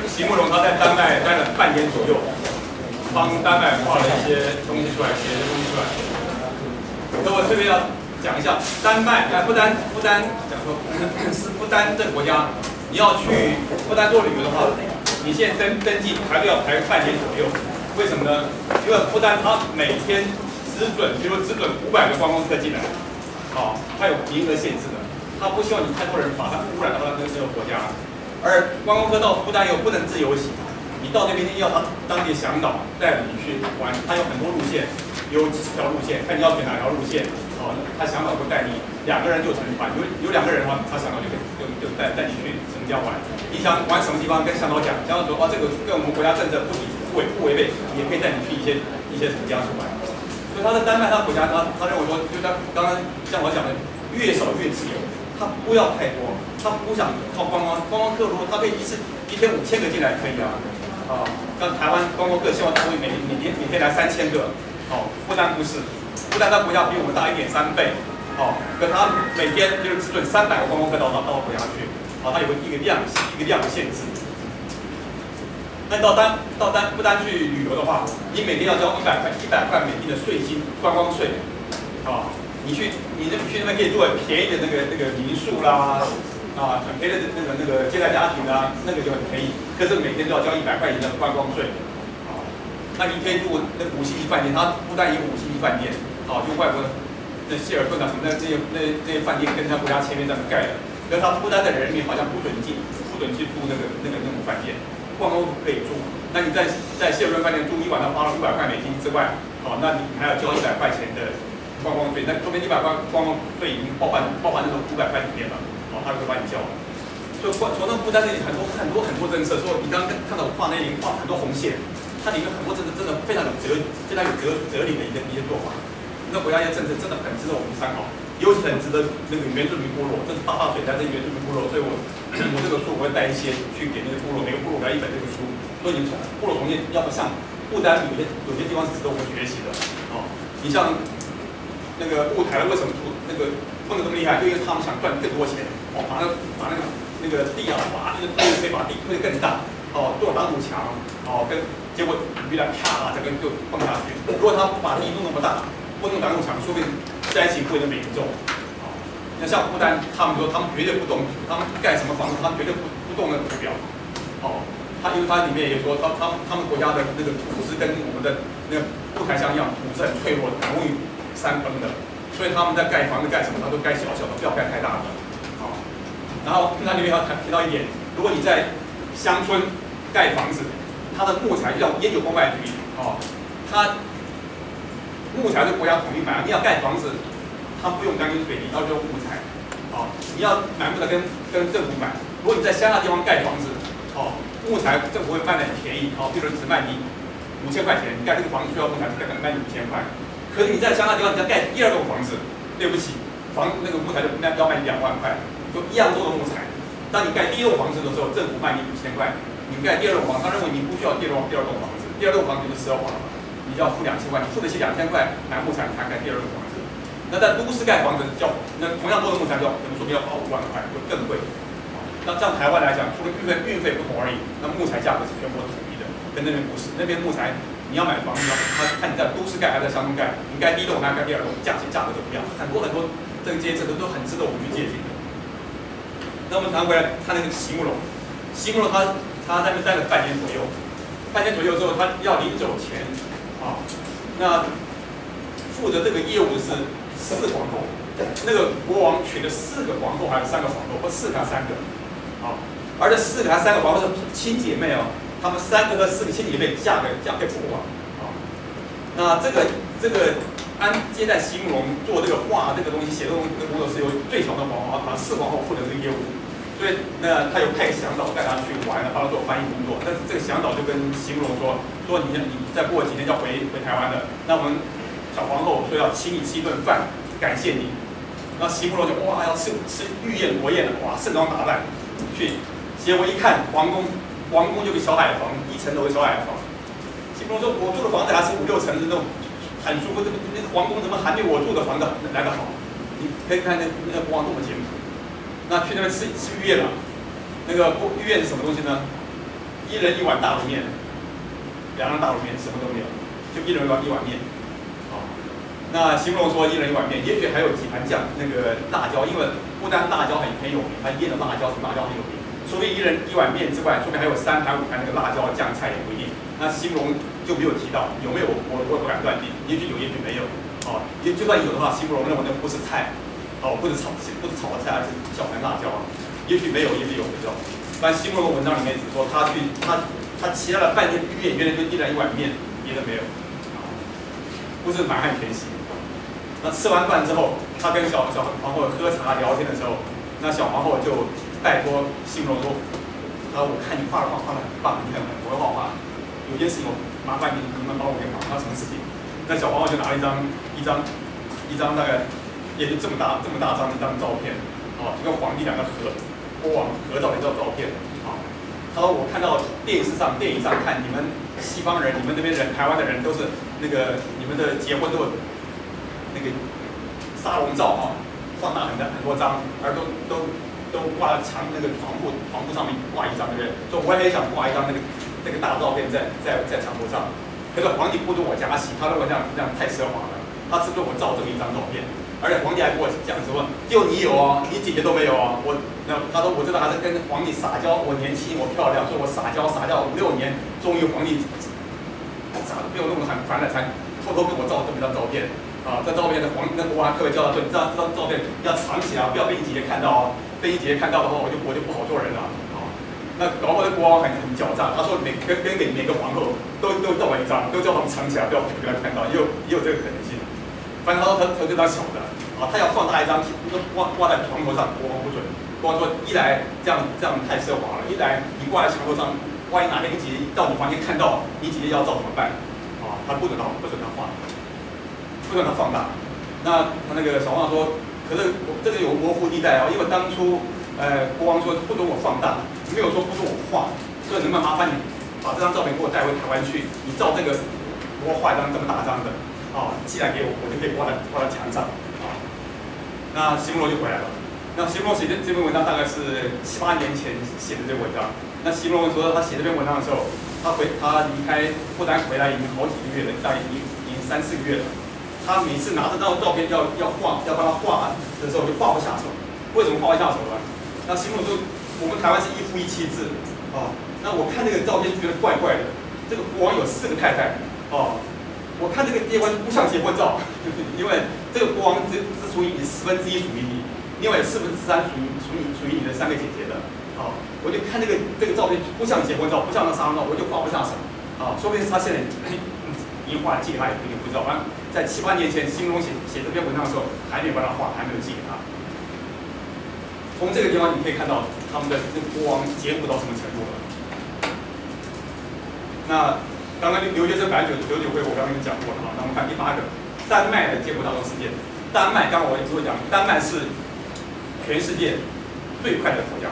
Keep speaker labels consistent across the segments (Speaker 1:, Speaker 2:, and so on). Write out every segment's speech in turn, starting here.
Speaker 1: 席慕容他在丹麦待了半年左右，帮丹麦画了一些东西出来，写的东西出来。那我特别要讲一下，丹麦不丹讲说是不丹这个国家，你要去不丹做旅游的话，你现在登记排队要排半年左右。为什么呢？因为不丹它每天比如只准500个观光客进来，好，它有名额限制的，它不希望你太多人把它污染到那个国家。而观光客到不丹又不能自由行，你到那边要他当地向导带你去玩，他有很多路线，有几十条路线，看你要选哪条路线，哦，他向导会带你，2个人就成团，有2个人的话，他向导就带你去什么地方玩。你想玩什么地方，跟向导讲，向导说这个跟我们国家政策不违背，也可以带你去一些什么地方去玩。所以他在丹麦，他国家他认为说，就他刚刚像我讲的，越少越自由。他不要太多，他不想靠观光客，如果他可以一天5000个进来可以啊，像台湾观光客希望他会每天来3000个，不丹不是，不丹他国家比我们大1.3倍，可他每天就是只准300个观光客到国家去，他有一个量的限制。那到不丹去旅游的话，你每天要交100块美金的税金，观光税，你去那边可以住很便宜的那个民宿啦，很便宜的那个接待家庭啊，那个就很便宜。可是每天都要交100块钱的观光税，那你可以住那5星级饭店，它不但有5星级饭店，就外国那希尔顿啊什么的这些饭店跟他国家签约这样盖的，可是他不丹的人民好像不准去住那种饭店，观光可以住。那你在希尔顿饭店住一晚上花了500块美金之外，那你还要交100块钱的观光税，那说明100块观光税已经包含那种500块里面了，他就会把你交了。所以从那不丹那里很多政策，说你刚刚看到我画那里画很多红线，它里面很多政策真的非常有哲理的一些做法。那国家一些政策真的很值得我们参考，尤其很值得那个原住民部落，这是大水灾，这是原住民部落，所以我这个书我会带一些去给那个部落，每个部落来1本这个书，所以你们部落重建要不像不丹有些地方是值得我们学习的，你像。那个雾台为什么那个混得这么厉害？就因为他们想赚更多钱，把那个地啊，可以把地推得更大，做挡土墙，结果雨来啪，这个就崩下去。如果他不把地弄那么大，不弄挡土墙，说不定灾情不会那么严重。那像不丹，他们说他们绝对不动土，他们盖什么房子，他们绝对不动那个土表。因为它里面也说，他们国家的那个土质跟我们的那个雾台乡一样，土质很脆弱，很容易山崩的，所以他们在盖房子盖什么，他都盖小小的，不要盖太大的。然后它里面要提到一点，如果你在乡村盖房子，它的木材就像烟酒公卖局，它木材是国家统一买，你要盖房子，它不用钢筋水泥，它就用木材。你要买木材跟政府买。如果你在乡下地方盖房子，木材政府会卖得很便宜，比如只卖你5000块钱，你盖这个房子需要木材，卖你5000块。可是你在乡下地方，你要盖第2栋房子，对不起，那个木材就要卖你2万块，就一样多的木材。当你盖第1栋房子的时候，政府卖你5000块，你盖第2栋房子，他认为你不需要第二栋房子，第2栋房子就是奢华了，你就要付2000块，你付得起2000块买木材，你才盖第2栋房子。那在都市盖房子那同样多的木材可能说不定要花5万块，就更贵。那像台湾来讲，除了运费不同而已，那木材价格是全国统一的，跟那边不是，那边木材。你要买房子，看你在都市盖还是在乡村盖，你盖第1栋还是盖第2栋，价格都不一样，很多这些政策都很值得我们去借鉴的。那我们谈回来，他那个席慕容他在那边待了半年左右之后，他要临走前，那负责这个业务的是4皇后，那个国王娶了4个皇后还是3个皇后，或4个还是3个，而这4个还是3个皇后是亲姐妹哦。他们3个和4个亲姐妹嫁给国王，那这个接待席慕容做这个画这个东西写的东西的工作是由最强的皇后，把4皇后负责这个业务，所以那他有派向导带他去玩，帮他做翻译工作。但是这个向导就跟席慕容说你再过几天要回台湾了，那我们小皇后说要请你吃一顿饭感谢你。然后席慕容就要吃御宴国宴了，盛装打扮去，结果一看皇宫就个小矮房，1层楼的小矮房。席慕容说：“我住的房子还是5、6层的那种，很舒服。那个皇宫怎么还没我住的房子来得好？你可以看那国王多么简朴。那去那边吃御宴了。那个御宴是什么东西呢？一人一碗大卤面，两人大卤面什么都没有，就一人一碗面。好，那形容说一人一碗面，也许还有几盘酱，那个辣椒，因为不丹辣椒很有名，它腌的辣椒什么辣椒很有名。除了一人一碗面之外，说不定还有3盘5盘那个辣椒酱菜也不一定。那形容就没有提到，有没有我也不敢断定，也许有，也许没有。哦，就算有的话，形容认为那不是菜，哦，不是炒的菜，而是小盘辣椒。也许没有，也许有，不知道。反正新闻文章里面只说他骑了半天面，原来就一人一碗面，别的没有，不是满汉全席。那吃完饭之后，他跟小皇后喝茶聊天的时候，那小皇后就拜托新荣说：“我看你画的画得很棒，你很会画画，有件事情我麻烦你们帮我个忙。”他什么事情？那小皇后就拿了一张大概也就这么大张一张照片，就跟皇帝2个国王合照的一张照片，他说我看到电影上看你们西方人，你们那边人，台湾的人都是那个你们的结婚都有那个沙龙照放大很多张，而都挂在那个床铺上面挂一张，对不对？所以我也想挂一张那个大照片在床铺上。可是皇帝不准我加戏，他认为这样太奢华了，他只准我照这么一张照片。而且皇帝还跟我讲说，就你有哦，你姐姐都没有哦。他说我这个还是跟皇帝撒娇，我年轻，我漂亮，所以我撒娇5、6年，终于皇帝被我弄得很烦了，才偷偷跟我照这么一张照片。这照片的国王特别叫他说，这张照片要藏起来，不要被你姐姐看到哦。被你姐姐看到的话，我就不好做人了。那搞不好国王很狡诈，他说每个皇后都照我一张，都叫他们藏起来，不要被他看到，也有这个可能性。反正他这张小的，他要放大一张，挂在床头上，国王不准。国王说，一来这样太奢华了，一来你挂在床头上，万一哪天你姐姐到你房间看到你姐姐要照怎么办？他不准他画，不准他放大。那他那个小皇后说，可是这个有模糊地带因为当初国王说不准我放大，没有说不准我画，所以能不能麻烦你把这张照片给我带回台湾去？你照这个给我画一张这么大张的。寄来给我，我就可以挂在墙上。那席慕容就回来了。那席慕容写这篇文章大概是7、8年前写的这篇文章。那席慕容说他写这篇文章的时候，他离开不丹回来已经好几个月了，大概已经3、4个月了。他每次拿着照片要帮他画的时候就画不下手。为什么画不下手呢？那席慕容说我们台湾是1夫1妻制那我看这个照片就觉得怪怪的。这个国王有4个太太我看这个结婚不像结婚照，因为这个国王只属于你1/4属于你，另外3/4属于你的3个姐姐的。我就看这个照片不像结婚照，不像那沙龙照，我就画不下手。说不定是他现在已经画寄给他，也不知道。反正在7、8年前，新荣写这篇文章的时候，还没有帮他画，还没有寄给他。从这个地方你可以看到他们的国王结古到什么程度了。那刚刚留学生899会我刚刚讲过了那我们看第8个，丹麦的结果大众事件。丹麦刚刚我也讲，丹麦是全世界最快的国家。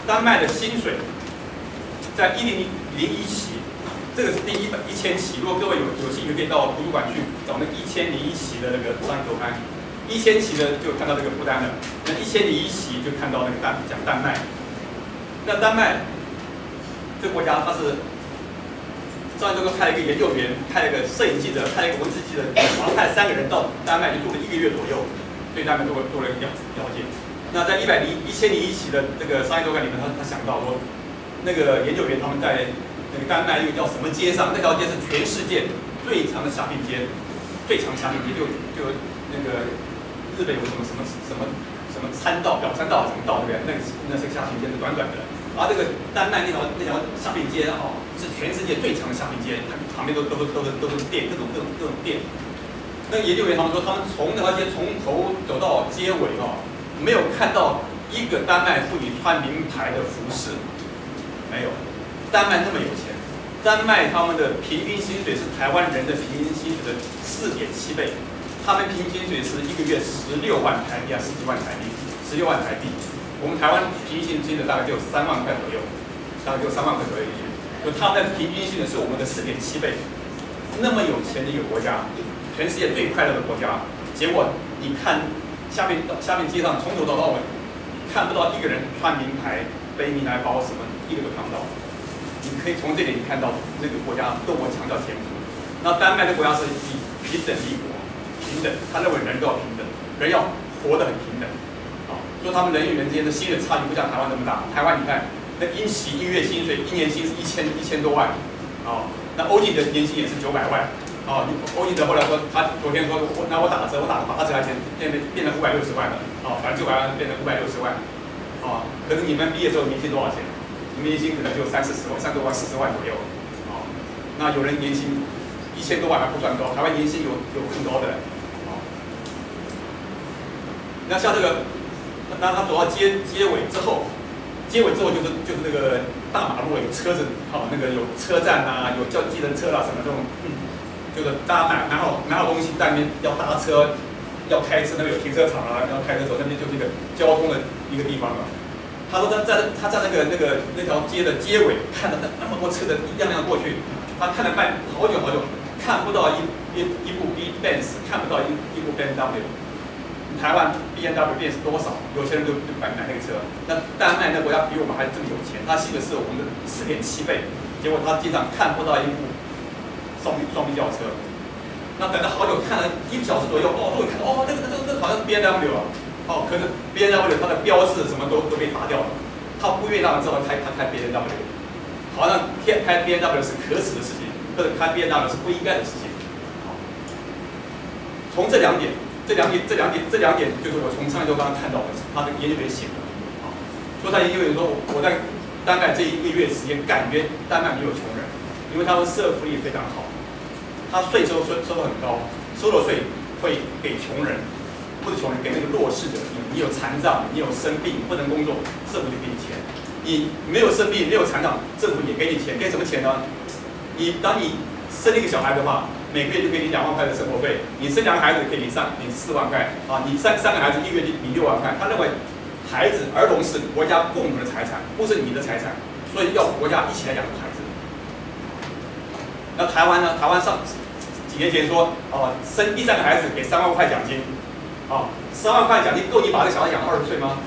Speaker 1: 丹麦的薪水在1001期，这个是第1000期。如果各位有兴趣，可以到图书馆去找那1001期的那个商业周刊。1000期的就看到这个不丹了，那1001期就看到那个讲丹麦。那丹麦这个国家，它是上一周派了一个研究员，派了一个摄影记者，派了一个文字记者，然后派了3个人到丹麦就住了1个月左右，对丹麦做了了解。那在1001期的这个商业周刊里面，他想到说，那个研究员他们在那个丹麦一个叫什么街上，那条街是全世界最长的虾饼街，最长虾饼街就那个日本有什么参道、表参道什么道对不对？那是个虾饼街，是短短的。而这个丹麦那条虾饼街是全世界最长的虾饼街，旁边都是店，各种店。那个研究员他们说，他们从那条街从头走到街尾没有看到一个丹麦妇女穿名牌的服饰，没有。丹麦那么有钱，丹麦他们的平均薪水是台湾人的平均薪水的4.7倍。他们平均薪水是1个月16万台币10几万台币，16万台币。我们台湾平均薪水大概就3万块左右，大概就3万块左右一个月。就他们的平均薪水是我们的4.7倍。那么有钱的一个国家，全世界最快乐的国家，结果你看下面街上从头到尾，看不到一个人穿名牌、背名牌包什么，一个都看不到。你可以从这点你看到那个国家多么强调简朴。那丹麦这国家是以平等立国，平等，他认为人都要平等，人要活得很平等。所以他们人与人之间的薪水差距不像台湾那么大。台湾你看，那英企1月薪水一年薪是1000多万，那欧锦的年薪也是900万，欧锦的后来说，他昨天说我打个折，我打个8折还钱，变成560万了，反正900万变成560万，可是你们毕业之后年薪多少钱？你们年薪可能就30-40万、30多万、40万左右，那有人年薪1000多万还不算高，台湾年薪有更高的，那像这个。那他走到街尾之后就是那个大马路有车子，那个有车站啊，有叫计程车啊什么这种，就是大家买好东西，在那边要搭车，要开车，那边有停车场啊，要开车走，那边就是一个交通的一个地方了。他说他在那条街的街尾看到那么多车的一辆辆过去，他看了好久，看不到一部 Benz， 看不到一部 BMW。台湾 BMW 变是多少？有钱人就买那个车。那丹麦那国家比我们还这么有钱，他薪水是我们的4.7倍，结果他经常看不到一部双 B 轿车。那等了好久，看了1个小时左右，终于看到，这个好像是 BMW 啊，可是 BMW 它的标志什么都被拔掉了，他不愿意让人知道他开 BMW， 好像开 BMW 是可耻的事情，或者开 BMW 是不应该的事情。从这两点就是我从上一周刚刚看到的，他的研究员写的。说他研究员说，我在丹麦这1个月时间，感觉丹麦没有穷人，因为他们社会福利非常好，他税收得很高，收了税会给穷人，不是穷人，给那个弱势者。你有残障，你有生病不能工作，政府就给你钱；你没有生病没有残障，政府也给你钱。给什么钱呢？当你生一个小孩的话，每个月就给你2万块的生活费，你生2个孩子可以领4万块，你3个孩子1个月就领6万块。他认为儿童是国家共同的财产，不是你的财产，所以要国家一起来养孩子。那台湾呢？台湾上几年前说，生第3个孩子给3万块奖金，3万块奖金够你把这小孩养到20岁吗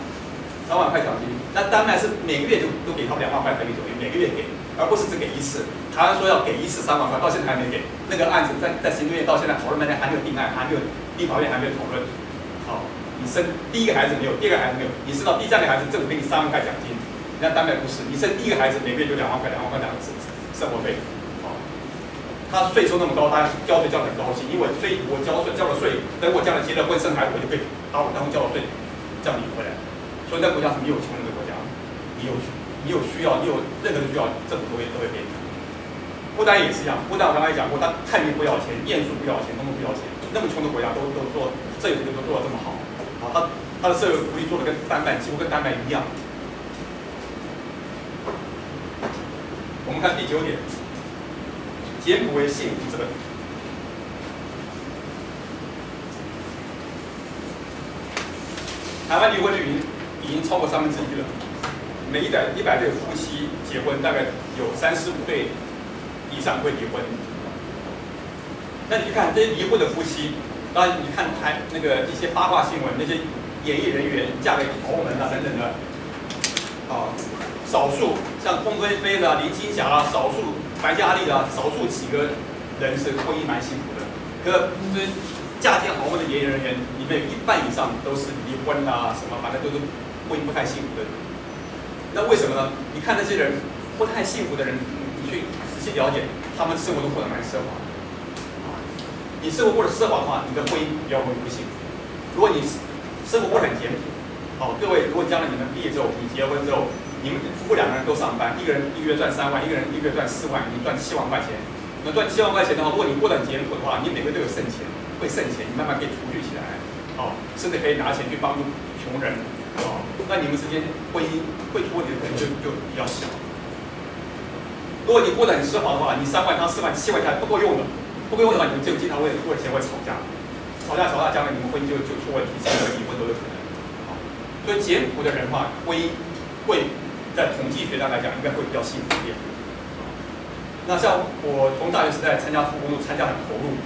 Speaker 1: ？3万块奖金，那丹麦是每个月都给他们2万块台币左右，每个月给，而不是只给一次。台湾说要给一次3万块，到现在还没给。那个案子在行政院到现在讨论半天还没有定案，立法院还没有讨论。你生第1个孩子没有，第2个孩子没有，你生到第3个孩子，政府给你3万块奖金。人家丹麦不是，你生第1个孩子每个月就2万块的生活费。他税收那么高，大家交税交得很高兴，因为我交了税，等我将来结了婚生孩子，我就可以把我当初交的税这样领回来。所以那国家是没有穷人的国家，你有需要，你有任何的需要，政府都会给你。不丹也是一样，不丹我刚才讲过，他看病不要钱，验书不要钱，通通不要钱。那么穷的国家都做这一步都做得这么好，他的社会福利做得跟丹麦几乎跟丹麦一样。我们看第9点，简朴为幸福之本。台湾离婚率已经超过1/3了，每100对夫妻结婚，大概有35对以上会离婚。那你去看这些离婚的夫妻，当然你去看那个一些八卦新闻，那些演艺人员嫁给豪门啊等等的，少数像凤飞飞啦、林青霞啦，少数白嘉莉啦，少数几个人是婚姻蛮幸福的。可这嫁进豪门的演艺人员里面，有1半以上都是离婚啦，什么反正都是婚姻不太幸福的。那为什么呢？你看那些人不太幸福的人，你去仔细了解，他们生活都过得蛮奢华。你生活过得奢华的话，你的婚姻比较容易不幸福。如果你生活过得很简朴，各位，如果将来你们毕业之后，你结婚之后，你们夫妇2个人都上班，一个人1个月赚3万，一个人1个月赚4万，你赚7万块钱。那赚7万块钱的话，如果你过得很简朴的话，你每个月都有剩钱，会剩钱，你慢慢可以储蓄起来，甚至可以拿钱去帮助穷人，那你们之间婚姻会出问题的可能就比较小。如果你过得很奢华的话，你3万、他4万、7万还不够用的。不够用的话，你们就经常为了钱会吵架，将来你们婚姻就出问题，甚至离婚都有可能。所以简朴的人的话，婚姻会在统计学上来讲，应该会比较幸福一点。那像我从大学时代参加复工，参加很投入。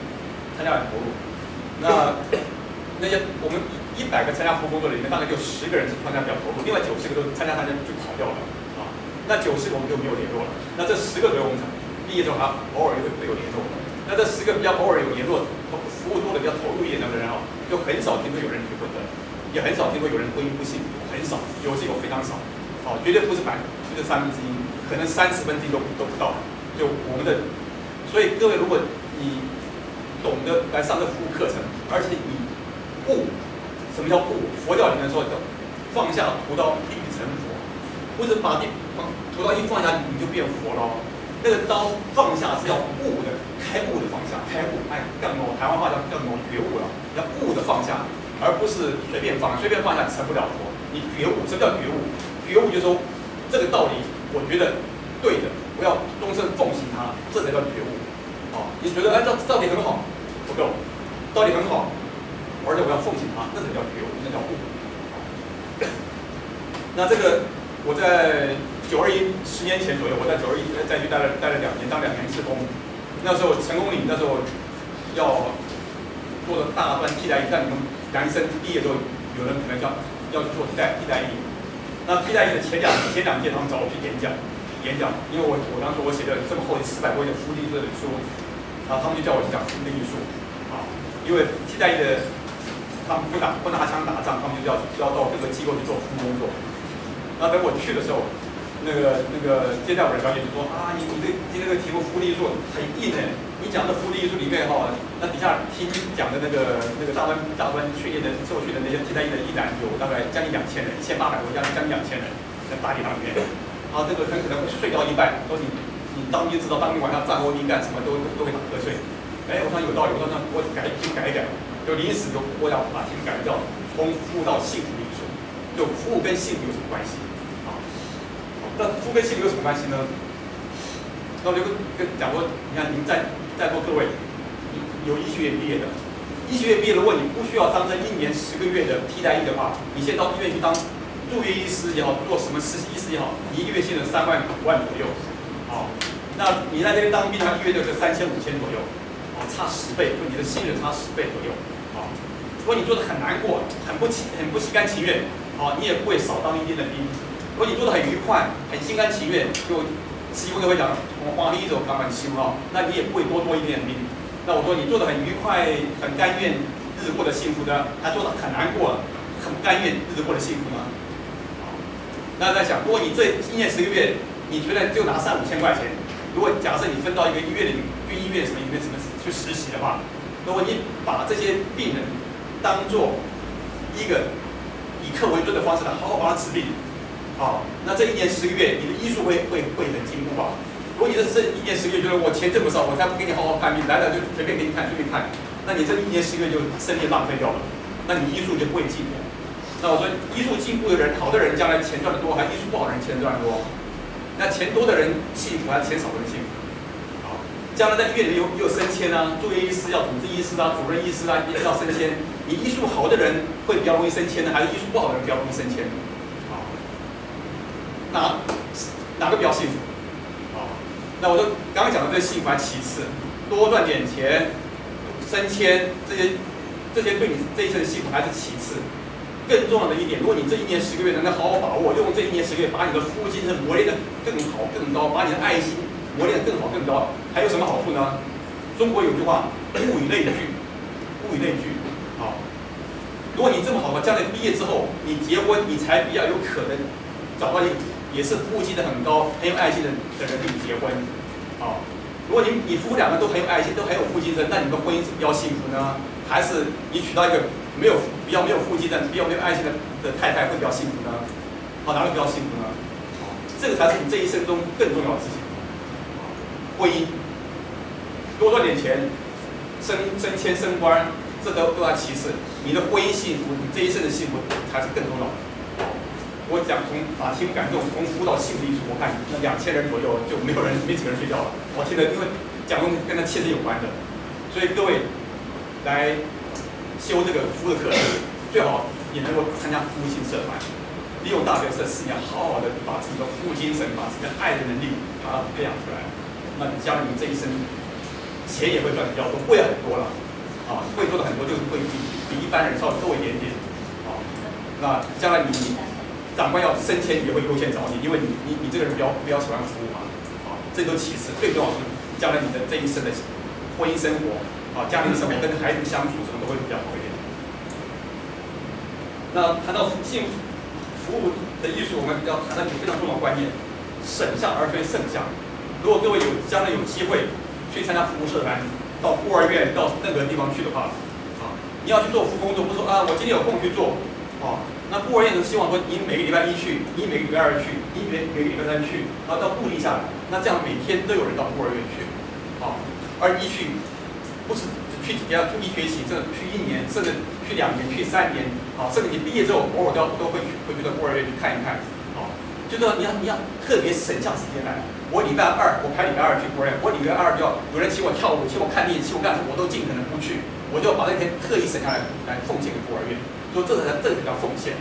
Speaker 1: 那些我们100个参加服务工作的里面，大概就10个人是参加比较投入，另外90个都参加就跑掉了啊。那90个我们就没有联络了。那这10个左右我们毕业之后还偶尔会有联络。那这10个比较偶尔有联络、服务多的比较投入一点的人啊，就很少听说有人离婚的，也很少听说有人婚姻不幸，很少，有是有非常少。哦，绝对不是就是1/3，可能1/30都不到。就我们的，所以各位，如果你懂得来上这服务课程，而且你悟，什么叫悟？佛教里面说叫放下屠刀，立地成佛，不是把屠刀一放下你就变佛了。那个刀放下是要悟的，开悟的放下，开悟，更台湾话叫觉悟了，要悟的放下，而不是随便放，随便放下成不了佛。你觉悟，什么叫觉悟？觉悟就是说这个道理，我觉得对的。我要终身奉行它，这才叫觉悟。哦，你觉得这道理很好，不够，道理很好，而且我要奉行它，那才叫觉悟，那叫悟。那这个我在921 10年前左右，我在921再去待了2年，当2年志工。那时候成功岭那时候要做的大专替代役，但你们男生毕业之后，有人可能要去做替代役。那替代役的前两届，他们找我去演讲，因为我当时我写了这么厚的400多页的福利这本书，然后他们就叫我去讲福利艺术，啊，因为替代役的他们不拿枪打仗，他们就要到各个机构去做服务工作。那等我去的时候，那个接待我的小姐就说啊，你这个题目福利艺术很硬呢，你讲的福利艺术里面哈，那底下听讲的那个大专训练的受训的那些替代役的役男有大概将近2000人，1800多，将近2000人在大礼堂里面。啊，这个很可能会睡到一半，说你当兵知道，当兵晚上战后你干什么都会打瞌睡。哎，我想有道理，我说那我改一改，就临时就我要把题目改叫从服务到幸福艺术，就服务跟幸福有什么关系？啊，那服务跟幸福有什么关系呢？那我就跟讲说，你看您在座各位，有医学院毕业的，医学院毕业，如果你不需要当这1年10个月的替代役的话，你先到医院去当住院医师也好，做什么实习医师也好，你1个月薪水3万5万左右，好，那你在这边当兵的话，1个月就是3000、5000左右，哦，差10倍，就你的薪水差10倍左右，好，如果你做的很难过，很不心甘情愿，好，你也不会少当1天的兵。如果你做的很愉快，很心甘情愿，就师傅都会讲，我花一走赶满修哈，那你也不会多1天的兵。那我说你做的很愉快，很甘愿，日子过得幸福的，还做的很难过，很不甘愿，日子过得幸福呢？那在想，如果你这1年10个月，你觉得就拿3、5千块钱，如果假设你分到一个医院里，军医院什么去实习的话，如果你把这些病人当做一个以客为尊的方式来好好帮他治病，好，那这1年10个月，你的医术会很进步吧？如果你这1年10个月觉得我钱挣不少，我才不给你好好看病，来了就随便给你看，随便看，那你这1年10个月就生命浪费掉了，那你医术就不会进步。那我说，医术进步的人，好的人将来钱赚得多，还医术不好的人钱赚得多。那钱多的人幸福，还是钱少的人幸福？好，将来在医院里有升迁啊，住院医师要主治医师啊，主任医师啊，要升迁。你医术好的人会比较容易升迁呢，还是医术不好的人比较容易升迁？好，哪个比较幸福？好，那我说刚刚讲的这幸福还其次，多赚点钱、升迁这些对你这一生的幸福还是其次。更重要的一点，如果你这1年10个月能够好好把握，用这1年10个月把你的服务精神磨练得更好更高，把你的爱心磨练得更好更高，还有什么好处呢？中国有句话，物以类聚，物以类聚。好，如果你这么好的话，将来毕业之后你结婚，你才比较有可能找到一个也是服务精神很高、很有爱心的人跟你结婚。好，如果你夫妇2个都很有爱心，都很有服务精神，那你们婚姻是比较幸福呢，还是你娶到一个比较没有腹肌的、比较没有爱心的太太会比较幸福呢？好，哪个比较幸福呢？这个才是你这一生中更重要的事情。婚姻，多赚点钱，升迁升官，这都要其次。你的婚姻幸福，你这一生的幸福才是更重要的。我讲把题目改成从服务到幸福艺术，我看那2000人左右就没几个人睡觉了。我听得因为讲的跟他切身有关的，所以各位来修这个服务的课程，最好也能够参加服务性社团，利用大学这4年，好好的把自己的服务精神、把自己的爱的能力，把它培养出来。那将来你这一生，钱也会赚比较多，不会很多了，啊，会做的很多，就是会比一般人稍微多一点点，那将来你长官要升迁也会优先找你，因为你这个人比较喜欢服务嘛，啊，这都其次，最重要是将来你的这一生的婚姻生活啊、家庭生活跟孩子相处什么都会比较好一点。那谈到性服务的艺术，我们要谈到一个非常重要的观念：省下而非剩下。如果各位将来有机会去参加服务社团，到孤儿院到任何地方去的话，啊，你要去做服务工作，不是说啊我今天有空去做，啊，那孤儿院是希望说你每个礼拜一去，你每个礼拜二去，你每个礼拜三去，然后到固定下来，那这样每天都有人到孤儿院去，啊，而一去不是去几天，去一学期，甚至去1年，甚至去2年，去3年，啊，甚至你毕业之后偶尔都会去到孤儿院去看一看，啊，就是说你要特别省下时间来。我礼拜二我排礼拜二去孤儿院，我礼拜二就要有人请我跳舞，请我看电影，请我干什么，我都尽可能不去，我就把那天特意省下来奉献给孤儿院，说这才叫奉献，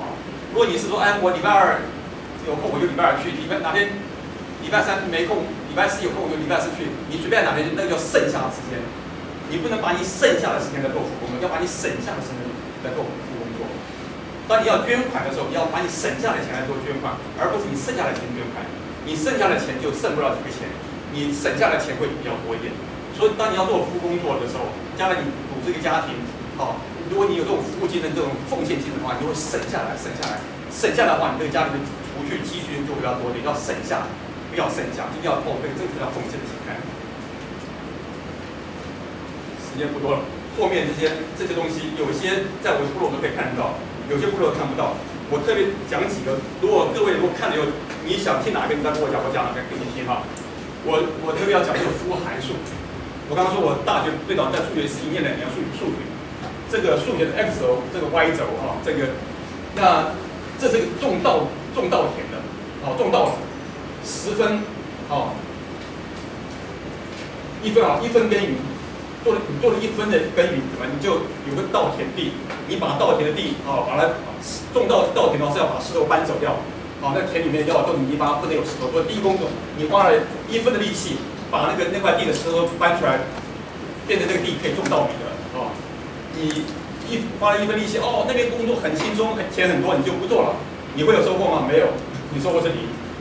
Speaker 1: 啊，如果你是说哎我礼拜二有空我就礼拜二去，哪天礼拜三没空，礼拜四有空我就礼拜四去，你随便哪天那个叫剩下的时间，你不能把你剩下的时间在做服务工作，要把你省下的时间在做服务工作。当你要捐款的时候，你要把你省下的钱来做捐款，而不是你剩下的钱捐款。你剩下的钱就剩不了几个钱，你省下的钱会比较多一点。所以当你要做服务工作的时候，将来你组织一个家庭，啊，如果你有这种服务精神、这种奉献精神的话，你就会省下来，省下来的话，你这个家庭的储蓄积蓄就会比较多一点。要省下，不要剩下，一定要这个叫奉献的心态。时间不多了，后面这些东西，有些在我的部落都可以看得到，有些部落看不到。我特别讲几个，各位如果看了有你想听哪个，你再跟我讲，我讲哪个给你听哈。我特别要讲这个服务函数。我刚刚说我大学最早在数学系念2年数学，这个数学的 x 轴，这个 y 轴哈，这个那这是一个种稻田的，哦，种稻10分，哦，1分啊，1分耕耘。你做了1分的耕耘，怎么你就有个稻田地，你把稻田的地把它种稻田的话是要把石头搬走掉，那田里面要有种泥巴，不能有石头。做第一工作，你花了1分的力气把那块地的石头搬出来，变成这个地可以种稻米的，你花了1分力气，那边工作很轻松，钱很多，你就不做了，你会有收获吗？没有，你收获是0，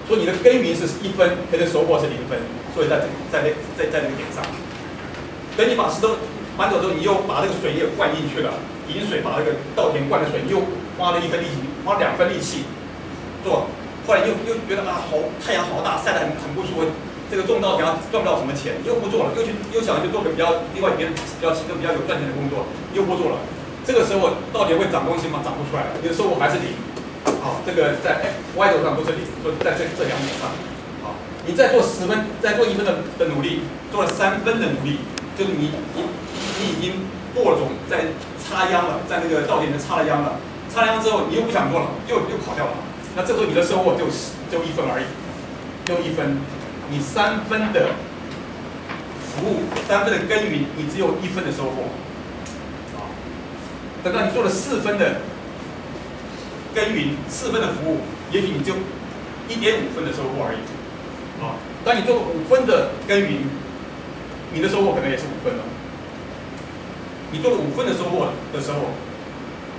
Speaker 1: 所以你的耕耘是1分，可是收获是0分，所以在那个点上。等你把石头搬走之后，你又把这个水也灌进去了，引水把那个稻田灌的水，你又花了1分力气，花2分力气做，后来又觉得太阳好大，晒得很不舒服，这个种稻田赚不了什么钱，又不做了，又想去做个另外别的比较有赚钱的工作，又不做了。这个时候稻田会长东西吗？长不出来了，你的收获还是0。好，这个在 Y 轴上都是0，所以在这2点上，好，你再做10分，再做1分的努力，做了3分的努力。就是你已经播了种，在插秧了，在那个稻田里面插了秧了，插了秧之后你又不想做了，又跑掉了，那这时候你的收获就1分而已，就1分，你3分的服务，3分的耕耘，你只有1分的收获，等到你做了4分的耕耘，4分的服务，也许你就1.5分的收获而已，当你做了5分的耕耘。你的收获可能也是5分了。你做了5分的收获的时候，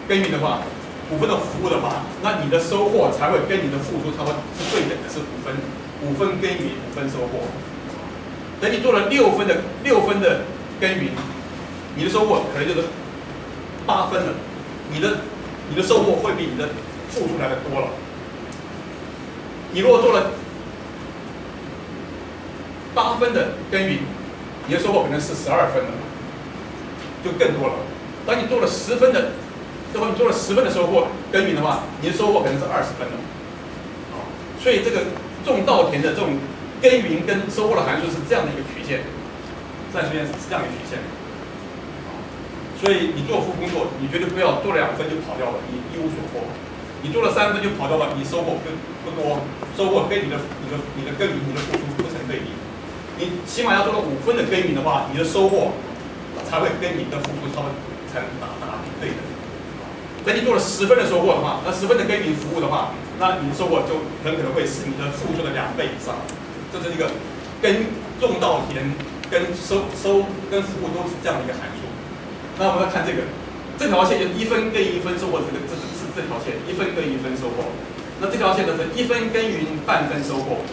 Speaker 1: 耕耘的话，5分的服务的话，那你的收获才会跟你的付出差不多是对等的，是5分，5分耕耘，5分收获。等你做了6分的耕耘，你的收获可能就是8分了。你的收获会比你的付出来的多了。你如果做了8分的耕耘，你的收获可能是12分了，就更多了。当你做了10分的，你做了10分的收获耕耘的话，你的收获可能是20分了。所以这个种稻田的这种耕耘跟收获的函数是这样的一个曲线，是这样一个曲线。所以你做服务工作，你绝对不要做了2分就跑掉了，你一无所获。你做了3分就跑掉了，你收获不多，收获跟你的耕耘、你的付出不成对比。你起码要做到5分的耕耘的话，你的收获才会跟你的付出才能打平对的。等你做了10分的收获的话，那10分的耕耘服务的话，那你的收获就很可能会是你的付出的2倍以上。这是一个跟种稻田、跟跟服务都是这样的一个函数。那我们要看这条线，就1分耕耘1分收获，这是这条线，1分耕耘1分收获。那这条线呢是1分耕耘半分收获。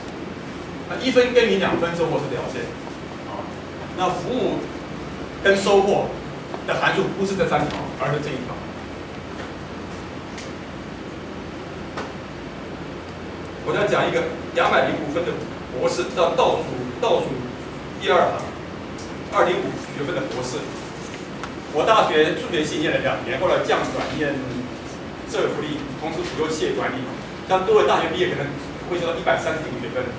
Speaker 1: 那1分耕耘2分收获是这条线。啊，那服务跟收获的函数不是这3条，而是这一条。我再讲一个205分的博士，到倒数第2行，2.5学分的博士。我大学数学系念了2年，后来降转念社会福利，同时辅修企业管理。像各位大学毕业可能会修到130个学分，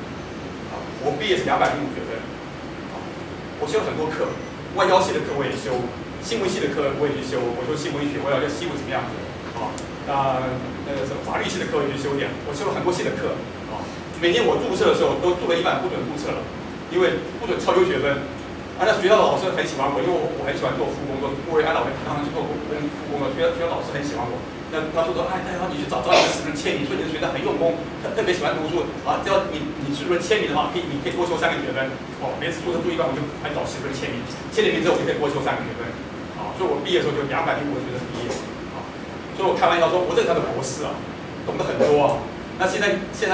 Speaker 1: 啊，我毕业是205学分。我修了很多课，外交系的课我也修，新闻系的课我也去修，我修新闻学，我了解新闻什么样子，啊。那个什么法律系的课我也去修点，我修了很多系的课啊。每年我注册的时候都注了一半，不准注册了，因为不准超修学分。那学校的老师很喜欢我，因为我很喜欢做副工作，我也按老师常常去做副工作，学校老师很喜欢我。那他说哎，你去找一个10人签名，说你的学生很用功，特别喜欢读书啊。只要你10人签名的话，你可以多修3个学分。哦，每次注册注一半，我就还找10人签名，签了名之后我就可以多修3个学分。啊，所以我毕业的时候就205个学生毕业。所以我开玩笑说，我这才是博士啊，懂得很多啊。那现在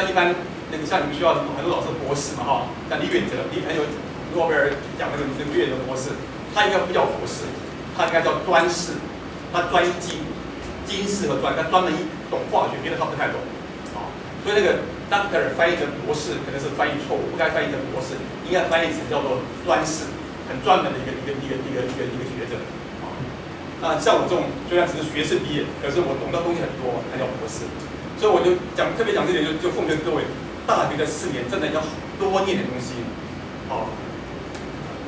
Speaker 1: 一般那个像你们学校很多老师博士嘛哈，像李远哲，很有诺贝尔奖那个李远哲博士，他应该不叫博士，他应该叫专士，他专精士和专，他专门懂化学，别的他不太懂啊。所以那个 doctor 翻译成博士可能是翻译错误，不该翻译成博士，应该翻译成叫做专士，很专门的一个学者。那像我这种虽然只是学士毕业，可是我懂的东西很多，才叫博士。所以我就特别讲这点，就奉劝各位，大学的4年真的要多念点东西。哦，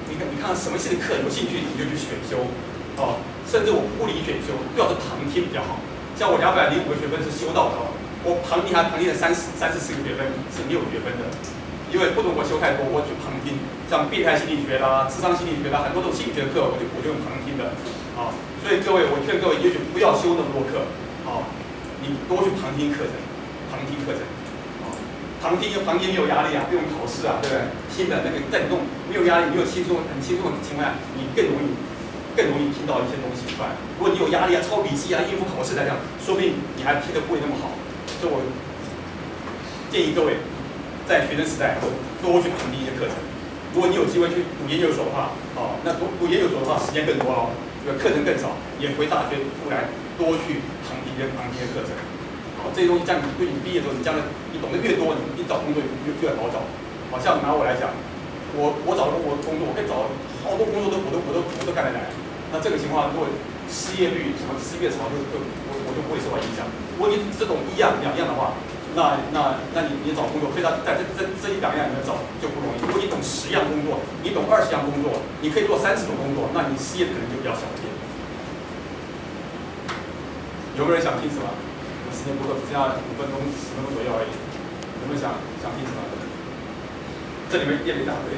Speaker 1: 你看什么系的课有兴趣你就去选修，哦，甚至我物理选修最好是旁听比较好。像我205个学分是修到的，我旁听了30、40个学分是没有学分的，因为不准我修太多，我去旁听。像变态心理学啦、智商心理学啦，很多这种心理学的课我就用旁听的。啊，所以各位，我劝各位，也许不要修那么多课，啊，你多去旁听课程，啊，旁听没有压力啊，不用考试啊，对不对？听的那个在你这种没有压力、没有很轻松的情况下，你更容易听到一些东西出来。如果你有压力啊、抄笔记啊、应付考试来讲，说不定你还听得不会那么好。所以我建议各位，在学生时代多去旁听一些课程。如果你有机会去读研究所的话，哦，那读研究所的话，时间更多哦。课程更少，也回大学出来多去旁听一些课程。好，这些东西这样对你毕业之后，你将来你懂得越多，你找工作越好找。好像拿我来讲，我找工作，我可以找好多工作我都干得来。那这个情况，如果失业率什么失业潮，我就不会受到影响。如果你只懂1样2样的话，那你找工作，非常在这1、2样里面找就不容易。如果你懂10样工作，你懂20样工作，你可以做30种工作，那你失业的可能就比较小一点。有没有人想听什么？我们时间不够，只剩下5分钟、10分钟左右而已。有没有想听什么？这里面列了一大堆。